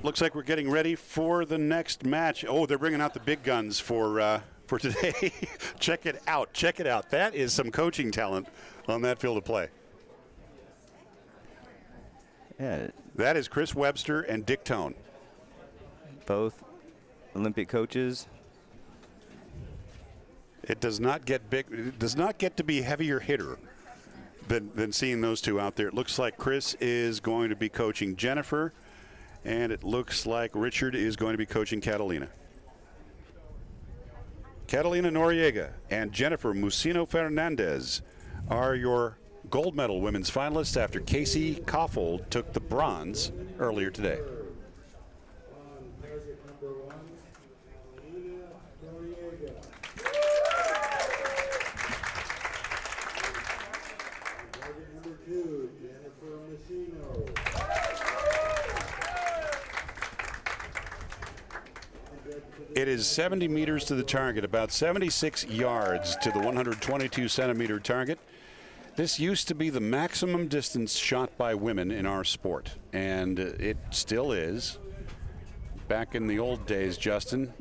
looks like we're getting ready for the next match. Oh, they're bringing out the big guns for today. Check it out. Check it out. That is some coaching talent on that field of play. Yeah. That is Chris Webster and Dick Tone. Both Olympic coaches. It does not get big. It does not get to be heavier hitter than seeing those two out there. It looks like Chris is going to be coaching Jennifer, and it looks like Richard is going to be coaching Catalina. Catalina GNoriega and Jennifer Mucino Fernandez are your gold medal women's finalists after Casey Koffold took the bronze earlier today. It is 70 meters to the target, about 76 yards to the 122-centimeter target. This used to be the maximum distance shot by women in our sport, and it still is. Back in the old days, Justin,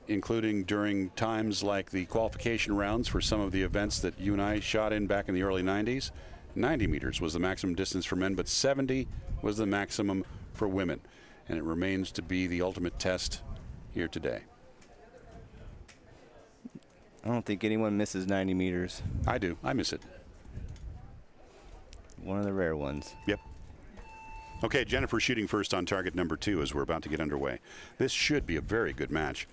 including during times like the qualification rounds for some of the events that you and I shot in back in the early 90s, 90 meters was the maximum distance for men, but 70 was the maximum for women. And it remains to be the ultimate test here today. I don't think anyone misses 90 meters. I do. I miss it. One of the rare ones. Yep. Okay, Jennifer shooting first on target number 2 as we're about to get underway. This should be a very good match.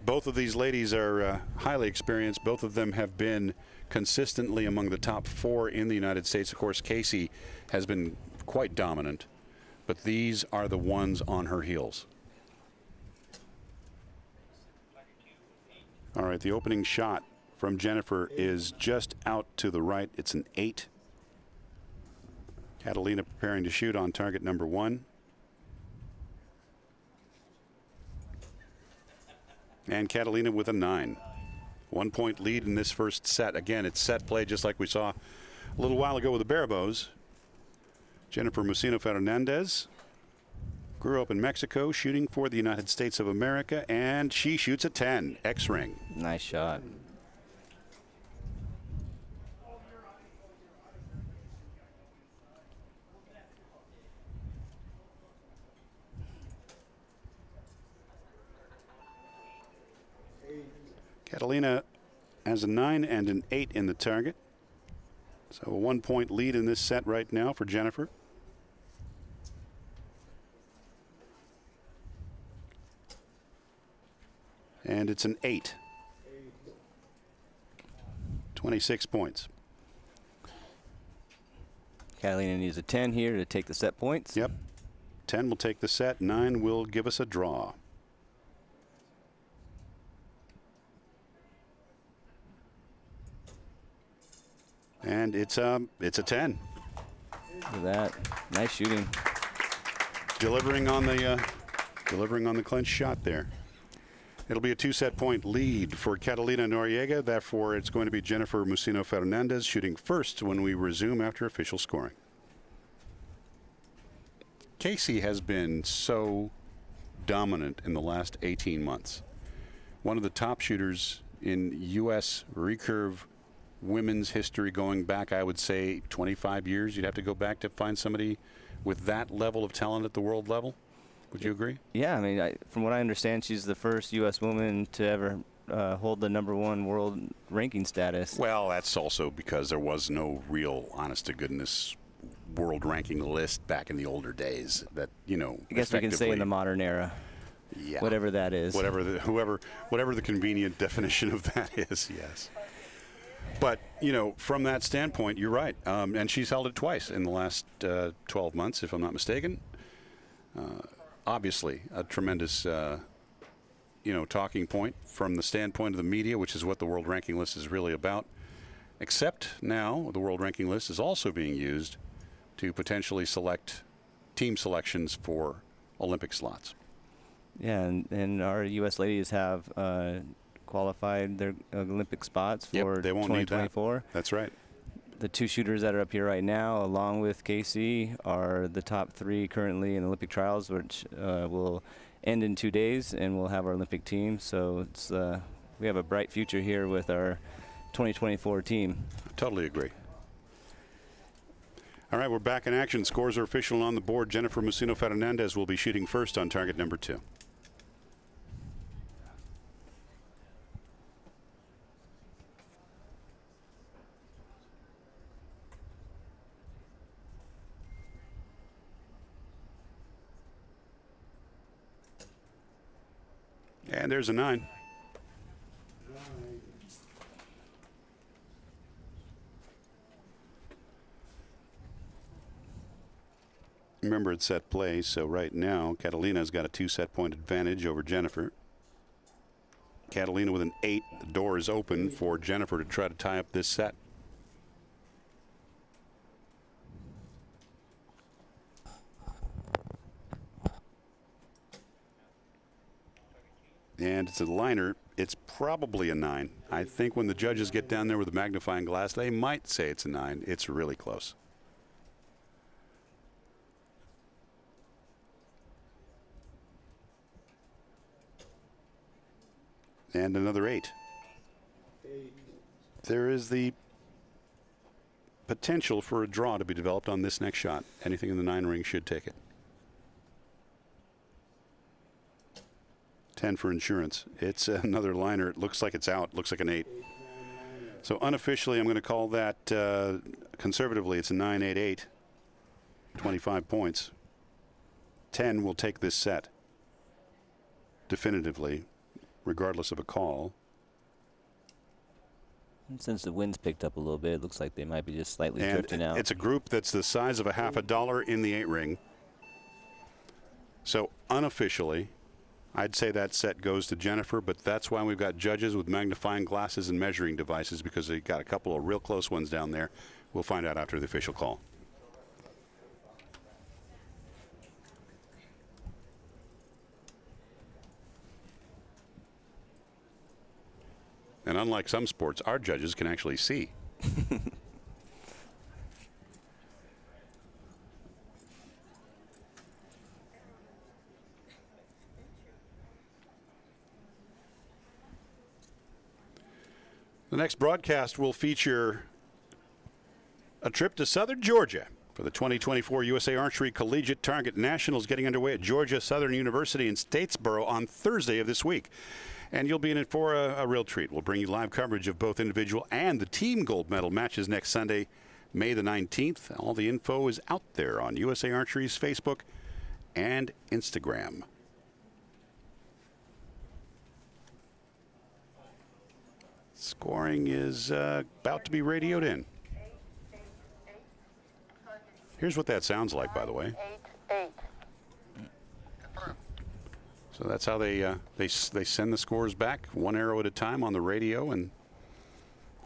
Both of these ladies are highly experienced. Both of them have been consistently among the top 4 in the United States. Of course, Casey has been quite dominant, but these are the ones on her heels. All right, the opening shot from Jennifer is just out to the right. It's an 8. Catalina preparing to shoot on target number 1. And Catalina with a 9. 1 point lead in this first set. Again, it's set play just like we saw a little while ago with the Barabos. Jennifer Mucino Fernandez grew up in Mexico, shooting for the United States of America, and she shoots a 10, X-ring. Nice shot. Catalina has a 9 and an 8 in the target. So a 1 point lead in this set right now for Jennifer. And it's an 8. 26 points. Catalina needs a 10 here to take the set points. Yep. 10 will take the set. 9 will give us a draw. And it's a 10. Look at that. Nice shooting. Delivering on the clinch shot there. It'll be a 2-set point lead for Catalina GNoriega. Therefore, it's going to be Jennifer Mucino Fernandez shooting first when we resume after official scoring. Casey has been so dominant in the last 18 months. One of the top shooters in U.S. recurve women's history going back, I would say, 25 years. You'd have to go back to find somebody with that level of talent at the world level. Would you agree? Yeah, I mean, from what I understand, she's the first U.S. woman to ever hold the #1 world ranking status. Well, that's also because there was no real, honest-to-goodness world ranking list back in the older days that, you know, I guess we can say in the modern era. Yeah. Whatever that is. Whatever the convenient definition of that is, yes. But, you know, from that standpoint, you're right. And she's held it twice in the last 12 months, if I'm not mistaken. Obviously, a tremendous, you know, talking point from the standpoint of the media, which is what the world ranking list is really about. Except now the world ranking list is also being used to potentially select team selections for Olympic slots. Yeah, and our U.S. ladies have qualified their Olympic spots for they won't 2024. need that. That's right. the two shooters that are up here right now, along with Casey, are the top 3 currently in Olympic trials, which will end in 2 days, and we'll have our Olympic team. So it's we have a bright future here with our 2024 team. I totally agree. All right, we're back in action. Scores are official and on the board. Jennifer Mucino Fernandez will be shooting first on target number 2. And there's a 9. Remember, it's set play, so right now Catalina's got a 2-set point advantage over Jennifer. Catalina with an 8. The door is open for Jennifer to try to tie up this set. And it's a liner. It's probably a 9. I think when the judges get down there with a magnifying glass, they might say it's a 9. It's really close. And another 8. There is the potential for a draw to be developed on this next shot. Anything in the 9 ring should take it. 10 for insurance. It's another liner. It looks like it's out. Looks like an 8. So unofficially, I'm going to call that, conservatively, it's a 9-8-8. 25 points. 10 will take this set definitively, regardless of a call. And since the wind's picked up a little bit, it looks like they might be just slightly drifting out. It's a group that's the size of a half a dollar in the 8 ring. So unofficially, I'd say that set goes to Jennifer, but that's why we've got judges with magnifying glasses and measuring devices, because they've got a couple of real close ones down there. We'll find out after the official call. And unlike some sports, our judges can actually see. The next broadcast will feature a trip to southern Georgia for the 2024 USA Archery Collegiate Target Nationals, getting underway at Georgia Southern University in Statesboro on Thursday of this week. And you'll be in it for a real treat. We'll bring you live coverage of both individual and the team gold medal matches next Sunday, May the 19th. All the info is out there on USA Archery's Facebook and Instagram. Scoring is about to be radioed in. Here's what that sounds like, by the way. So that's how they send the scores back, one arrow at a time on the radio, and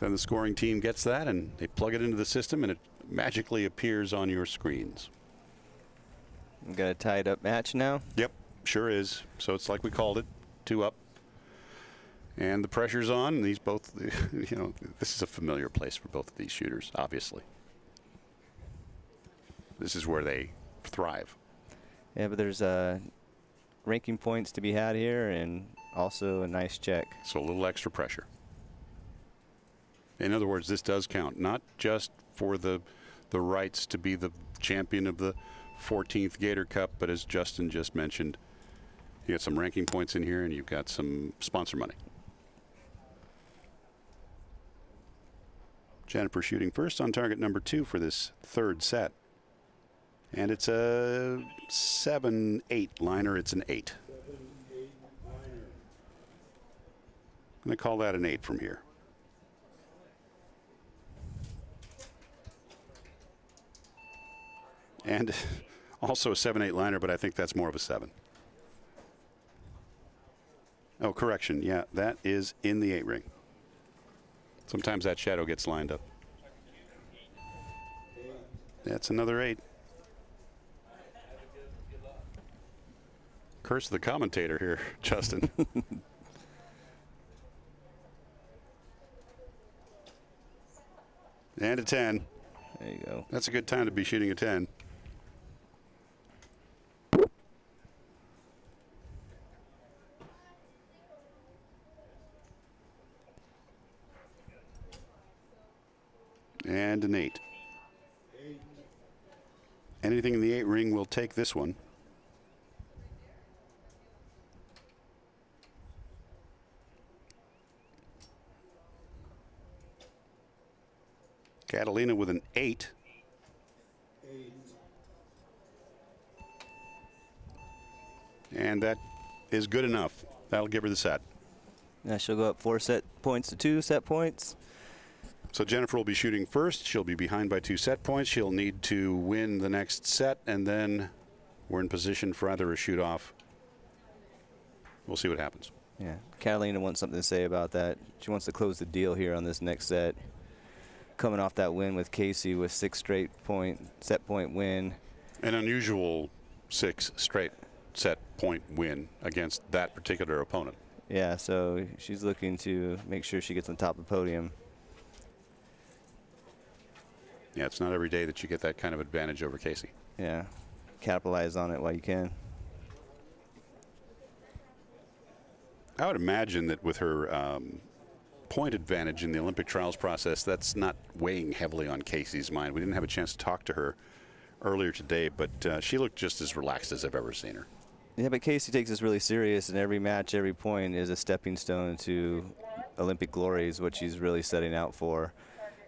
then the scoring team gets that, and they plug it into the system, and it magically appears on your screens. We got a tied up match now? Yep, sure is. So it's like we called it, 2 up. And the pressure's on. And these both, you know, this is a familiar place for both of these shooters, obviously. This is where they thrive. Yeah, but there's ranking points to be had here, and also a nice check. So a little extra pressure. In other words, this does count, not just for the rights to be the champion of the 14th Gator Cup, but as Justin just mentioned, you got some ranking points in here, and you've got some sponsor money. Jennifer shooting first on target number 2 for this third set. And it's a 7-8 liner. It's an 8. I'm going to call that an 8 from here. And also a 7-8 liner, but I think that's more of a 7. Oh, correction. Yeah, that is in the 8 ring. Sometimes that shadow gets lined up. That's another 8. Curse the commentator here, Justin. And a 10. There you go. That's a good time to be shooting a 10. And an 8. Anything in the 8 ring will take this one. Catalina with an 8. And that is good enough. That'll give her the set. Now she'll go up 4 set points to 2 set points. So Jennifer will be shooting first. She'll be behind by 2 set points. She'll need to win the next set, and then we're in position for either a shoot off. We'll see what happens. Yeah, Catalina wants something to say about that. She wants to close the deal here on this next set. Coming off that win with Casey with 6 straight set point win. An unusual 6 straight set point win against that particular opponent. Yeah, so she's looking to make sure she gets on top of the podium. Yeah, it's not every day that you get that kind of advantage over Casey. Yeah, capitalize on it while you can. I would imagine that with her point advantage in the Olympic trials process, that's not weighing heavily on Casey's mind. We didn't have a chance to talk to her earlier today, but she looked just as relaxed as I've ever seen her. Yeah, but Casey takes this really serious, and every match, every point is a stepping stone to Olympic glory is what she's really setting out for.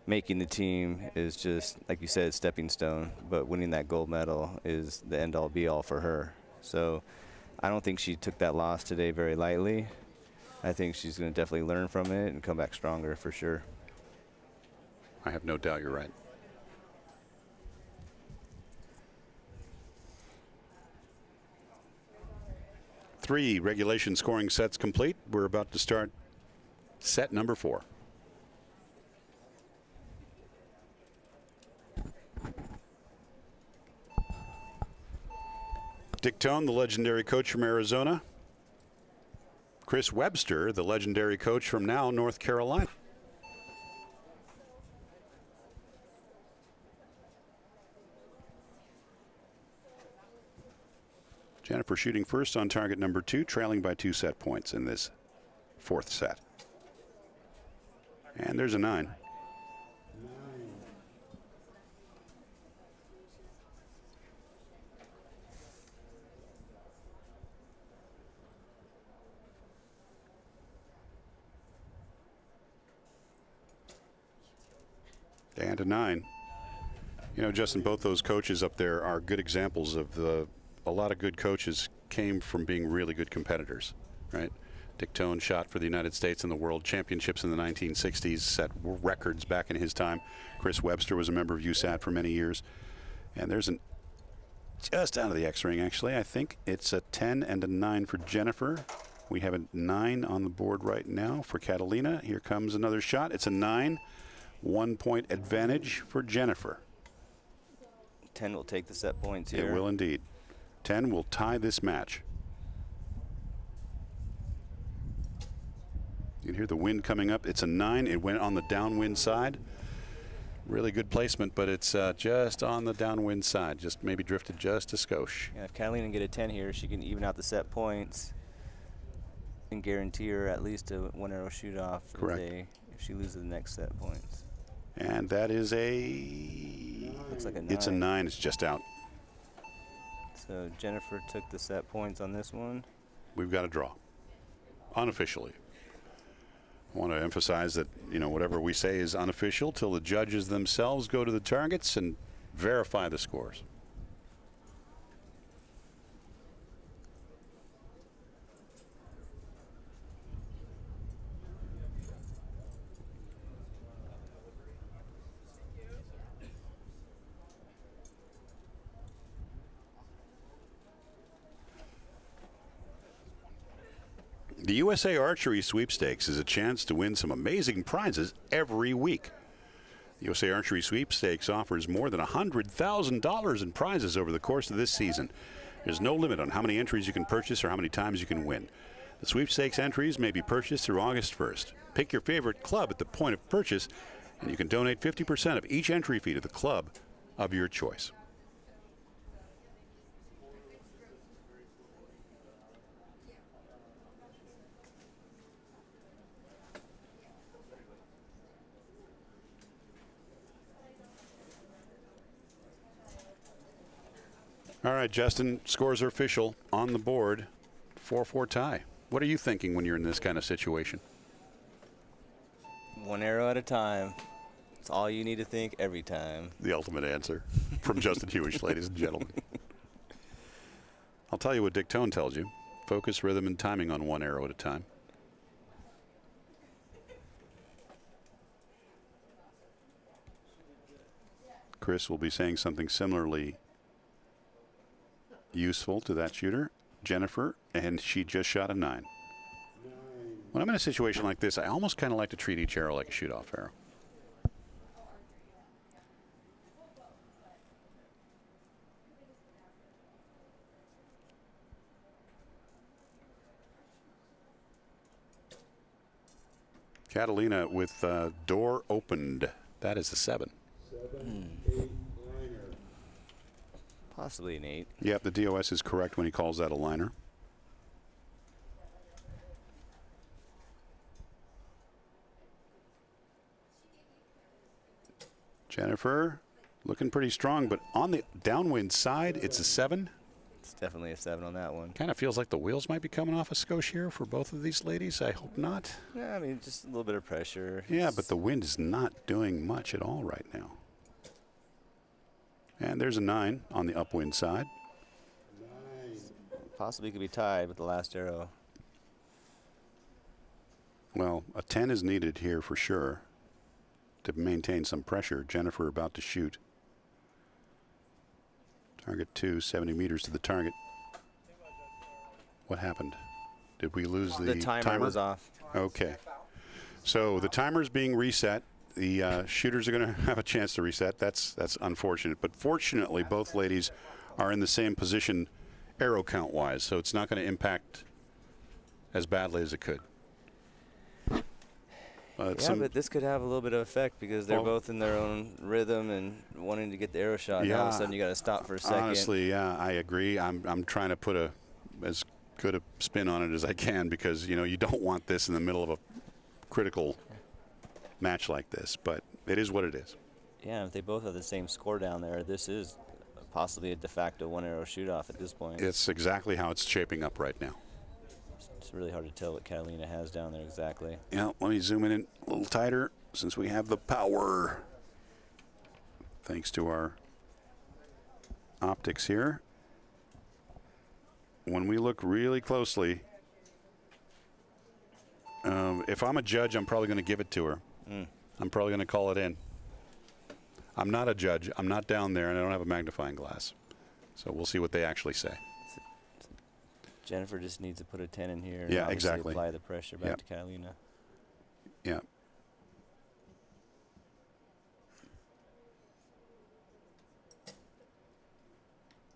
Making the team is just, like you said, stepping stone, but winning that gold medal is the end-all be-all for her. So I don't think she took that loss today very lightly. I think she's going to definitely learn from it and come back stronger for sure. I have no doubt you're right. Three regulation scoring sets complete. We're about to start set number 4. Dick Tone, the legendary coach from Arizona. Chris Webster, the legendary coach from now North Carolina. Jennifer shooting first on target number 2, trailing by 2 set points in this 4th set. And there's a 9. And a 9. You know, Justin, both those coaches up there are good examples of a lot of good coaches came from being really good competitors, right? Dick Tone shot for the United States in the World Championships in the 1960s, set records back in his time. Chris Webster was a member of USAT for many years. And there's an just out of the X ring, actually. I think it's a 10 and a 9 for Jennifer. We have a 9 on the board right now for Catalina. Here comes another shot. It's a 9. 1 point advantage for Jennifer. 10 will take the set points here. It will indeed. 10 will tie this match. You can hear the wind coming up. It's a 9. It went on the downwind side. Really good placement, but it's just on the downwind side. Just maybe drifted just a skosh. Yeah, if Catalina can get a 10 here, she can even out the set points and guarantee her at least a 1 arrow shoot off for the day if she loses the next set points. And that is a... Looks like a 9. It's a 9. It's just out. So Jennifer took the set points on this one. We've got a draw. Unofficially. I want to emphasize that, you know, whatever we say is unofficial till the judges themselves go to the targets and verify the scores. The USA Archery Sweepstakes is a chance to win some amazing prizes every week. The USA Archery Sweepstakes offers more than $100,000 in prizes over the course of this season. There's no limit on how many entries you can purchase or how many times you can win. The sweepstakes entries may be purchased through August 1st. Pick your favorite club at the point of purchase And you can donate 50% of each entry fee to the club of your choice. All right, Justin, scores are official on the board. 4-4 tie. What are you thinking when you're in this kind of situation? One arrow at a time. It's all you need to think every time. The ultimate answer from Justin Hewish, ladies and gentlemen. I'll tell you what Dick Tone tells you. Focus, rhythm, and timing on one arrow at a time. Chris will be saying something similarly useful to that shooter, Jennifer, and she just shot a 9. When I'm in a situation like this, I almost kind of like to treat each arrow like a shoot-off arrow. Catalina with door opened. That is a 7. 7, 8 liner. Possibly an 8. Yep, the DOS is correct when he calls that a liner. Jennifer looking pretty strong, but on the downwind side, it's a 7. It's definitely a 7 on that one. Kind of feels like the wheels might be coming off a skosh here for both of these ladies. I hope not. Yeah, I mean, just a little bit of pressure. Yeah, but the wind is not doing much at all right now. And there's a 9 on the upwind side. 9. Possibly could be tied with the last arrow. Well, a 10 is needed here for sure to maintain some pressure. Jennifer about to shoot. Target 2, 70 meters to the target. What happened? Did we lose the timer was off. Okay. So the timer's being reset. The shooters are going to have a chance to reset. That's unfortunate. But fortunately, both ladies are in the same position arrow count-wise, so it's not going to impact as badly as it could. Yeah, but this could have a little bit of effect because they're both in their own rhythm and wanting to get the arrow shot. Yeah, and all of a sudden you got to stop for a second. Honestly, yeah, I agree. I'm trying to put as good a spin on it as I can because, you know, you don't want this in the middle of a critical match like this, but it is what it is. Yeah, if they both have the same score down there, this is possibly a de facto one-arrow shoot-off at this point. It's exactly how it's shaping up right now. It's really hard to tell what Catalina has down there exactly. Yeah, let me zoom in a little tighter since we have the power. Thanks to our optics here. When we look really closely, if I'm a judge, I'm probably going to give it to her. I'm probably going to call it in. I'm not a judge. I'm not down there, and I don't have a magnifying glass. So we'll see what they actually say. Jennifer just needs to put a 10 in here. Yeah, and exactly. Apply the pressure back to Catalina. Yeah.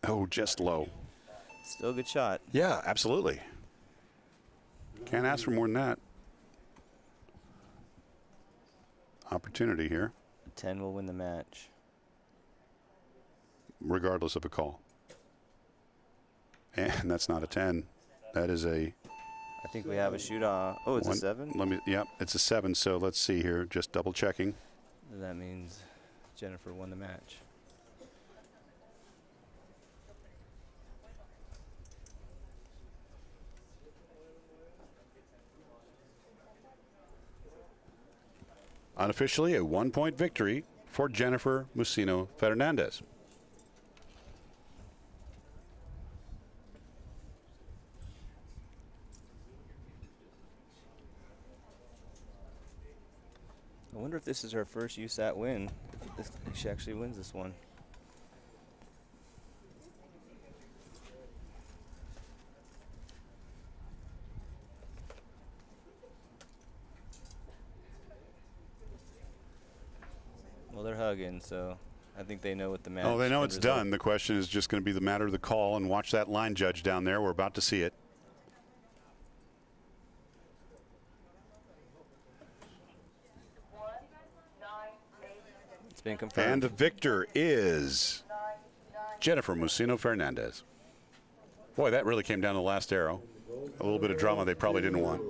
Oh, just low. Still a good shot. Yeah, absolutely. Can't ask for more than that. Opportunity here. 10 will win the match. Regardless of a call. And that's not a 10. That is a... I think we have a shoot-off. Oh, it's a 7? Yep, it's a 7. So let's see here. Just double checking. That means Jennifer won the match. Unofficially, a 1-point victory for Jennifer Mucino Fernandez. I wonder if this is her first USAT win. If she actually wins this one. Well, they're hugging, so I think they know what the match. Oh, they know it's done. The question is just going to be the matter of the call, and watch that line judge down there. We're about to see it. It's been confirmed. And the victor is Jennifer Mucino Fernandez. Boy, that really came down to the last arrow. A little bit of drama they probably didn't want.